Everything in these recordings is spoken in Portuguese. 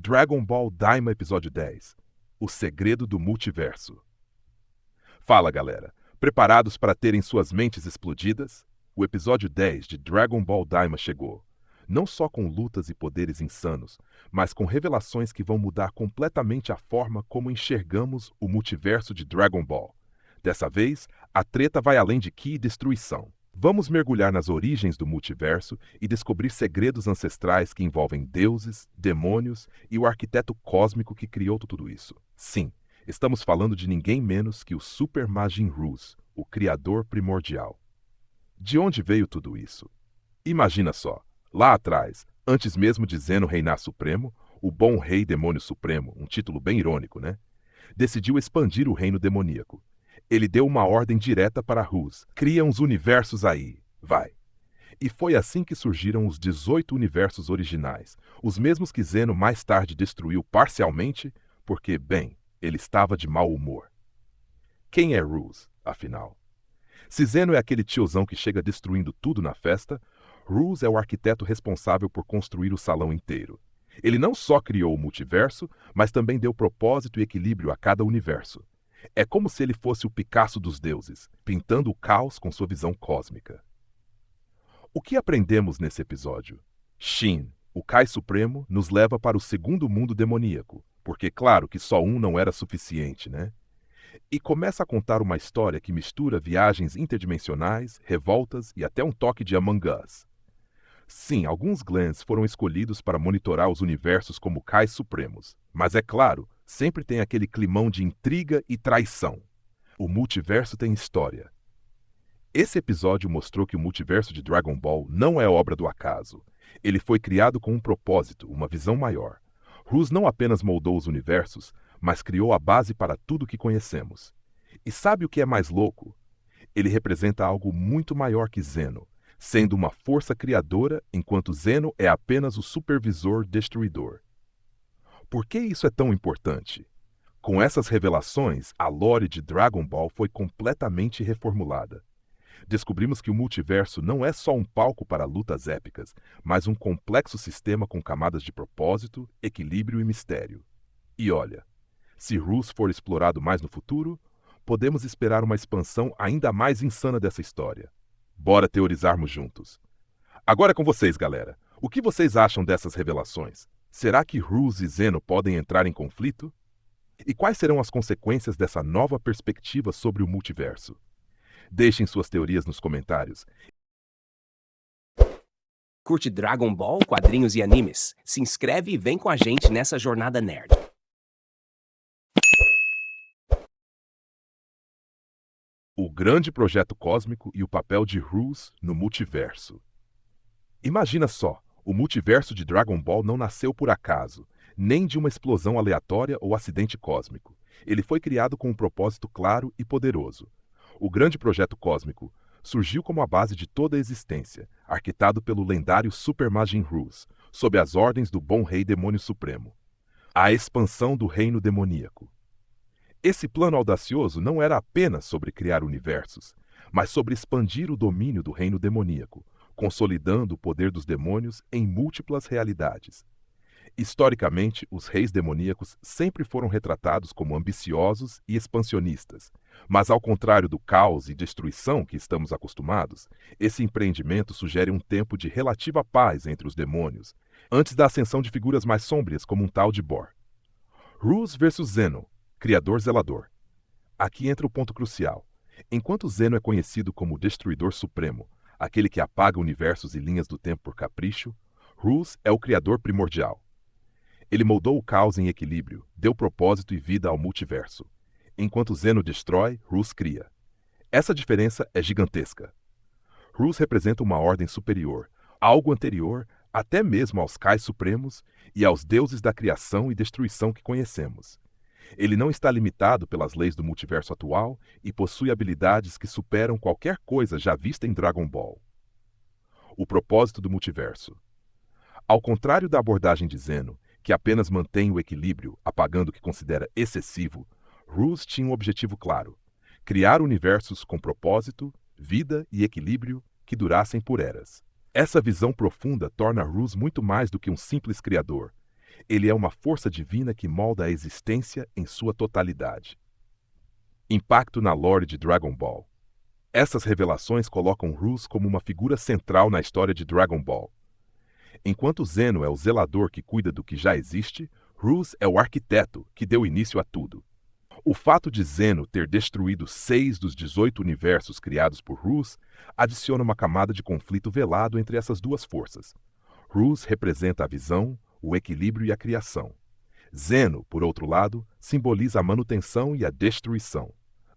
Dragon Ball Daima Episódio 10 O Segredo do Multiverso. Fala, galera! Preparados para terem suas mentes explodidas? O episódio 10 de Dragon Ball Daima chegou. Não só com lutas e poderes insanos, mas com revelações que vão mudar completamente a forma como enxergamos o multiverso de Dragon Ball. Dessa vez, a treta vai além de Ki e destruição. Vamos mergulhar nas origens do multiverso e descobrir segredos ancestrais que envolvem deuses, demônios e o arquiteto cósmico que criou tudo isso. Sim, estamos falando de ninguém menos que o Super Majin Roos, o Criador Primordial. De onde veio tudo isso? Imagina só, lá atrás, antes mesmo de Zeno reinar supremo, o Bom Rei Demônio Supremo, um título bem irônico, né? Decidiu expandir o reino demoníaco. Ele deu uma ordem direta para Roos: cria uns universos aí, vai. E foi assim que surgiram os 18 universos originais, os mesmos que Zeno mais tarde destruiu parcialmente, porque, bem, ele estava de mau humor. Quem é Roos, afinal? Se Zeno é aquele tiozão que chega destruindo tudo na festa, Roos é o arquiteto responsável por construir o salão inteiro. Ele não só criou o multiverso, mas também deu propósito e equilíbrio a cada universo. É como se ele fosse o Picasso dos deuses, pintando o caos com sua visão cósmica. O que aprendemos nesse episódio? Shin, o Kai Supremo, nos leva para o segundo mundo demoníaco, porque claro que só um não era suficiente, né? E começa a contar uma história que mistura viagens interdimensionais, revoltas e até um toque de Among Us. Sim, alguns Glens foram escolhidos para monitorar os universos como Kais Supremos, mas é claro, sempre tem aquele climão de intriga e traição. O multiverso tem história. Esse episódio mostrou que o multiverso de Dragon Ball não é obra do acaso. Ele foi criado com um propósito, uma visão maior. Roos não apenas moldou os universos, mas criou a base para tudo que conhecemos. E sabe o que é mais louco? Ele representa algo muito maior que Zeno, sendo uma força criadora, enquanto Zeno é apenas o supervisor destruidor. Por que isso é tão importante? Com essas revelações, a lore de Dragon Ball foi completamente reformulada. Descobrimos que o multiverso não é só um palco para lutas épicas, mas um complexo sistema com camadas de propósito, equilíbrio e mistério. E olha, se Roos for explorado mais no futuro, podemos esperar uma expansão ainda mais insana dessa história. Bora teorizarmos juntos. Agora é com vocês, galera. O que vocês acham dessas revelações? Será que Roos e Zeno podem entrar em conflito? E quais serão as consequências dessa nova perspectiva sobre o multiverso? Deixem suas teorias nos comentários. Curte Dragon Ball, quadrinhos e animes? Se inscreve e vem com a gente nessa jornada nerd. O grande projeto cósmico e o papel de Roos no multiverso. Imagina só, o multiverso de Dragon Ball não nasceu por acaso, nem de uma explosão aleatória ou acidente cósmico. Ele foi criado com um propósito claro e poderoso. O grande projeto cósmico surgiu como a base de toda a existência, arquitetado pelo lendário Super Majin Roos, sob as ordens do Bom Rei Demônio Supremo. A expansão do reino demoníaco. Esse plano audacioso não era apenas sobre criar universos, mas sobre expandir o domínio do reino demoníaco, consolidando o poder dos demônios em múltiplas realidades. Historicamente, os reis demoníacos sempre foram retratados como ambiciosos e expansionistas, mas ao contrário do caos e destruição que estamos acostumados, esse empreendimento sugere um tempo de relativa paz entre os demônios, antes da ascensão de figuras mais sômbrias como um tal de Bor. Roos versus Zeno, Criador Zelador. Aqui entra o ponto crucial. Enquanto Zeno é conhecido como o Destruidor Supremo, aquele que apaga universos e linhas do tempo por capricho, Roos é o Criador Primordial. Ele moldou o caos em equilíbrio, deu propósito e vida ao multiverso. Enquanto Zeno destrói, Roos cria. Essa diferença é gigantesca. Roos representa uma ordem superior, algo anterior até mesmo aos Kais Supremos e aos deuses da criação e destruição que conhecemos. Ele não está limitado pelas leis do multiverso atual e possui habilidades que superam qualquer coisa já vista em Dragon Ball. O propósito do multiverso. Ao contrário da abordagem de Zeno, que apenas mantém o equilíbrio, apagando o que considera excessivo, Roos tinha um objetivo claro: criar universos com propósito, vida e equilíbrio que durassem por eras. Essa visão profunda torna Roos muito mais do que um simples criador. Ele é uma força divina que molda a existência em sua totalidade. Impacto na lore de Dragon Ball. Essas revelações colocam Roos como uma figura central na história de Dragon Ball. Enquanto Zeno é o zelador que cuida do que já existe, Roos é o arquiteto que deu início a tudo. O fato de Zeno ter destruído 6 dos 18 universos criados por Roos adiciona uma camada de conflito velado entre essas duas forças. Roos representa a visão, o equilíbrio e a criação. Zeno, por outro lado, simboliza a manutenção e a destruição.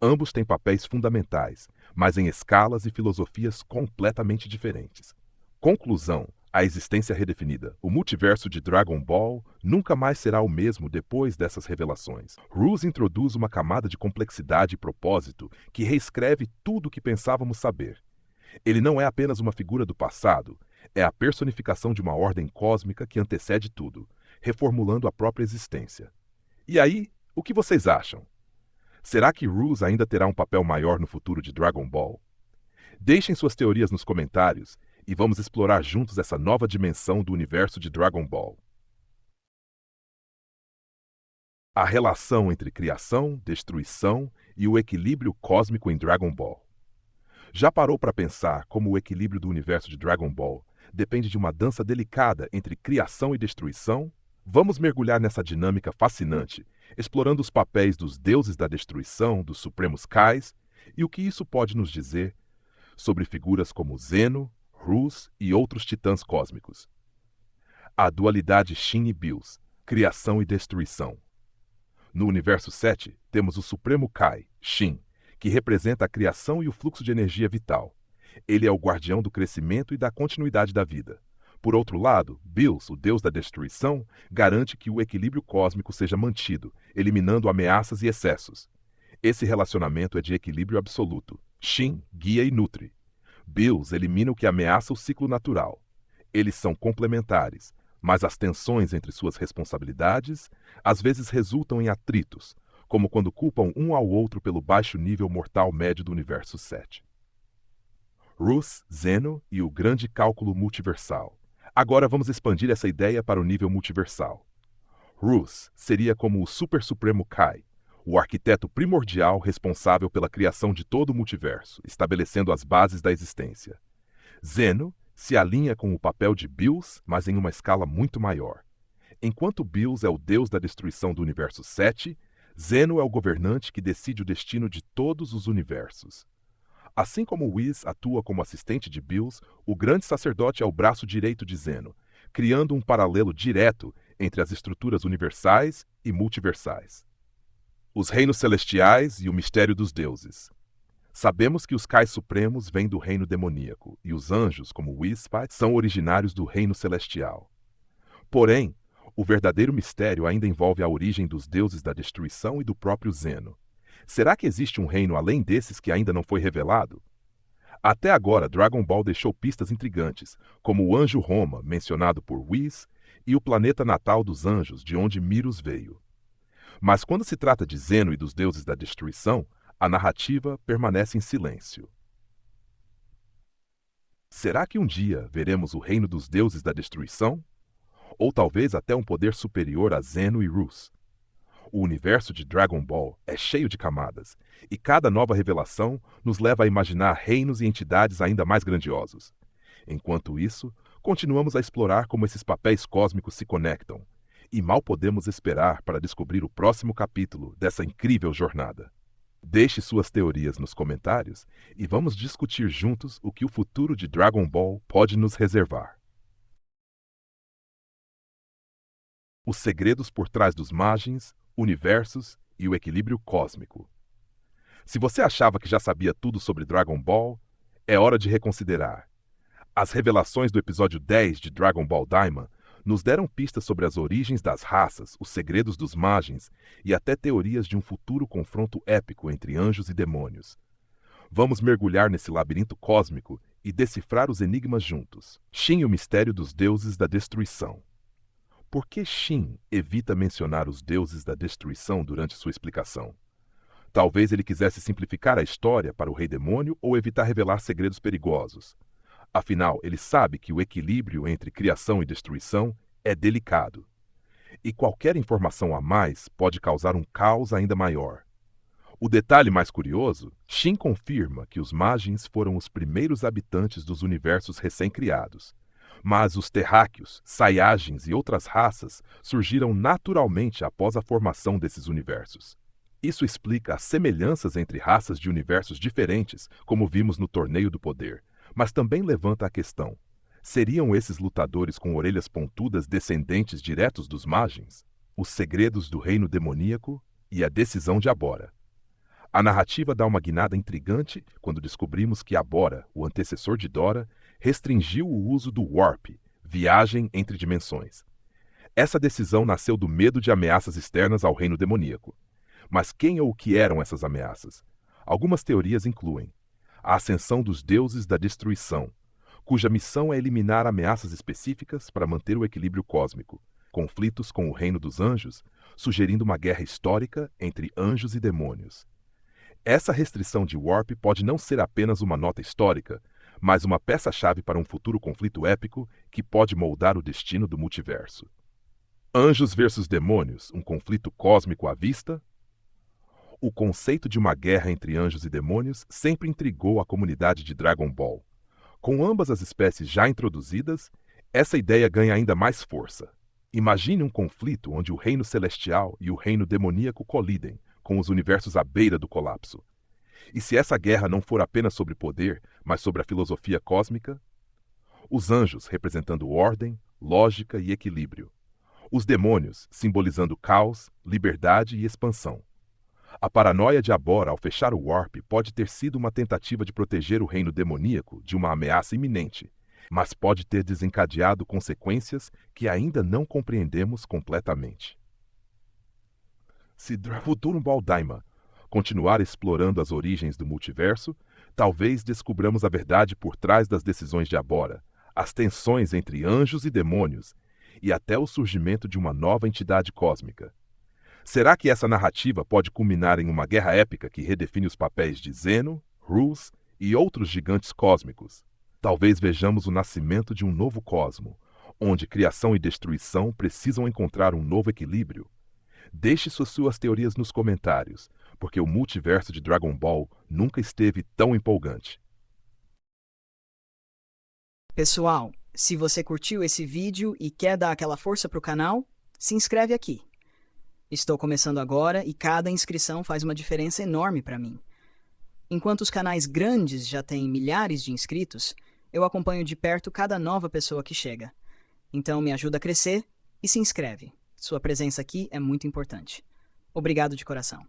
Ambos têm papéis fundamentais, mas em escalas e filosofias completamente diferentes. Conclusão: a existência redefinida. O multiverso de Dragon Ball nunca mais será o mesmo depois dessas revelações. Roos introduz uma camada de complexidade e propósito que reescreve tudo o que pensávamos saber. Ele não é apenas uma figura do passado, é a personificação de uma ordem cósmica que antecede tudo, reformulando a própria existência. E aí, o que vocês acham? Será que Roos ainda terá um papel maior no futuro de Dragon Ball? Deixem suas teorias nos comentários e vamos explorar juntos essa nova dimensão do universo de Dragon Ball. A relação entre criação, destruição e o equilíbrio cósmico em Dragon Ball. Já parou para pensar como o equilíbrio do universo de Dragon Ball depende de uma dança delicada entre criação e destruição? Vamos mergulhar nessa dinâmica fascinante, explorando os papéis dos deuses da destruição, dos supremos Kais, e o que isso pode nos dizer sobre figuras como Zeno, Roos e outros titãs cósmicos. A dualidade Shin e Bills, criação e destruição. No universo 7, temos o supremo Kai, Shin, que representa a criação e o fluxo de energia vital. Ele é o guardião do crescimento e da continuidade da vida. Por outro lado, Bills, o deus da destruição, garante que o equilíbrio cósmico seja mantido, eliminando ameaças e excessos. Esse relacionamento é de equilíbrio absoluto. Shin guia e nutre. Bills elimina o que ameaça o ciclo natural. Eles são complementares, mas as tensões entre suas responsabilidades às vezes resultam em atritos, como quando culpam um ao outro pelo baixo nível mortal médio do universo 7. Roos, Zeno e o grande cálculo multiversal. Agora vamos expandir essa ideia para o nível multiversal. Roos seria como o Super Supremo Kai, o arquiteto primordial responsável pela criação de todo o multiverso, estabelecendo as bases da existência. Zeno se alinha com o papel de Bills, mas em uma escala muito maior. Enquanto Bills é o deus da destruição do universo 7, Zeno é o governante que decide o destino de todos os universos. Assim como Whis atua como assistente de Bills, o grande sacerdote é o braço direito de Zeno, criando um paralelo direto entre as estruturas universais e multiversais. Os reinos celestiais e o mistério dos deuses. Sabemos que os Kais supremos vêm do reino demoníaco, e os anjos, como Whis-Pai, são originários do reino celestial. Porém, o verdadeiro mistério ainda envolve a origem dos deuses da destruição e do próprio Zeno. Será que existe um reino além desses que ainda não foi revelado? Até agora, Dragon Ball deixou pistas intrigantes, como o anjo Roma, mencionado por Whis, e o planeta natal dos anjos, de onde Miros veio. Mas quando se trata de Zeno e dos deuses da destruição, a narrativa permanece em silêncio. Será que um dia veremos o reino dos deuses da destruição? Ou talvez até um poder superior a Zeno e Roos? O universo de Dragon Ball é cheio de camadas, e cada nova revelação nos leva a imaginar reinos e entidades ainda mais grandiosos. Enquanto isso, continuamos a explorar como esses papéis cósmicos se conectam, e mal podemos esperar para descobrir o próximo capítulo dessa incrível jornada. Deixe suas teorias nos comentários e vamos discutir juntos o que o futuro de Dragon Ball pode nos reservar. Os segredos por trás dos margens, universos e o equilíbrio cósmico. Se você achava que já sabia tudo sobre Dragon Ball, é hora de reconsiderar. As revelações do episódio 10 de Dragon Ball Daima nos deram pistas sobre as origens das raças, os segredos dos margens e até teorias de um futuro confronto épico entre anjos e demônios. Vamos mergulhar nesse labirinto cósmico e decifrar os enigmas juntos. Shin e o mistério dos deuses da destruição. Por que Shin evita mencionar os deuses da destruição durante sua explicação? Talvez ele quisesse simplificar a história para o Rei Demônio ou evitar revelar segredos perigosos. Afinal, ele sabe que o equilíbrio entre criação e destruição é delicado. E qualquer informação a mais pode causar um caos ainda maior. O detalhe mais curioso, Shin confirma que os Magians foram os primeiros habitantes dos universos recém-criados. Mas os terráqueos, Saiyajins e outras raças surgiram naturalmente após a formação desses universos. Isso explica as semelhanças entre raças de universos diferentes, como vimos no Torneio do Poder, mas também levanta a questão: seriam esses lutadores com orelhas pontudas descendentes diretos dos Magians? Os segredos do reino demoníaco e a decisão de Abora. A narrativa dá uma guinada intrigante quando descobrimos que Abora, o antecessor de Dora, restringiu o uso do Warp, viagem entre dimensões. Essa decisão nasceu do medo de ameaças externas ao reino demoníaco. Mas quem ou o que eram essas ameaças? Algumas teorias incluem a ascensão dos deuses da destruição, cuja missão é eliminar ameaças específicas para manter o equilíbrio cósmico, conflitos com o reino dos anjos, sugerindo uma guerra histórica entre anjos e demônios. Essa restrição de Warp pode não ser apenas uma nota histórica, mas uma peça-chave para um futuro conflito épico que pode moldar o destino do multiverso. Anjos versus demônios, um conflito cósmico à vista? O conceito de uma guerra entre anjos e demônios sempre intrigou a comunidade de Dragon Ball. Com ambas as espécies já introduzidas, essa ideia ganha ainda mais força. Imagine um conflito onde o reino celestial e o reino demoníaco colidem, com os universos à beira do colapso. E se essa guerra não for apenas sobre poder, mas sobre a filosofia cósmica? Os anjos representando ordem, lógica e equilíbrio. Os demônios simbolizando caos, liberdade e expansão. A paranoia de Abora ao fechar o Warp pode ter sido uma tentativa de proteger o reino demoníaco de uma ameaça iminente, mas pode ter desencadeado consequências que ainda não compreendemos completamente. Se Dragon Ball Daima continuar explorando as origens do multiverso, talvez descubramos a verdade por trás das decisões de Abora, as tensões entre anjos e demônios, e até o surgimento de uma nova entidade cósmica. Será que essa narrativa pode culminar em uma guerra épica que redefine os papéis de Zeno, Rus e outros gigantes cósmicos? Talvez vejamos o nascimento de um novo cosmo, onde criação e destruição precisam encontrar um novo equilíbrio. Deixe suas teorias nos comentários, porque o multiverso de Dragon Ball nunca esteve tão empolgante. Pessoal, se você curtiu esse vídeo e quer dar aquela força pro canal, se inscreve aqui. Estou começando agora e cada inscrição faz uma diferença enorme para mim. Enquanto os canais grandes já têm milhares de inscritos, eu acompanho de perto cada nova pessoa que chega. Então me ajuda a crescer e se inscreve. Sua presença aqui é muito importante. Obrigado de coração.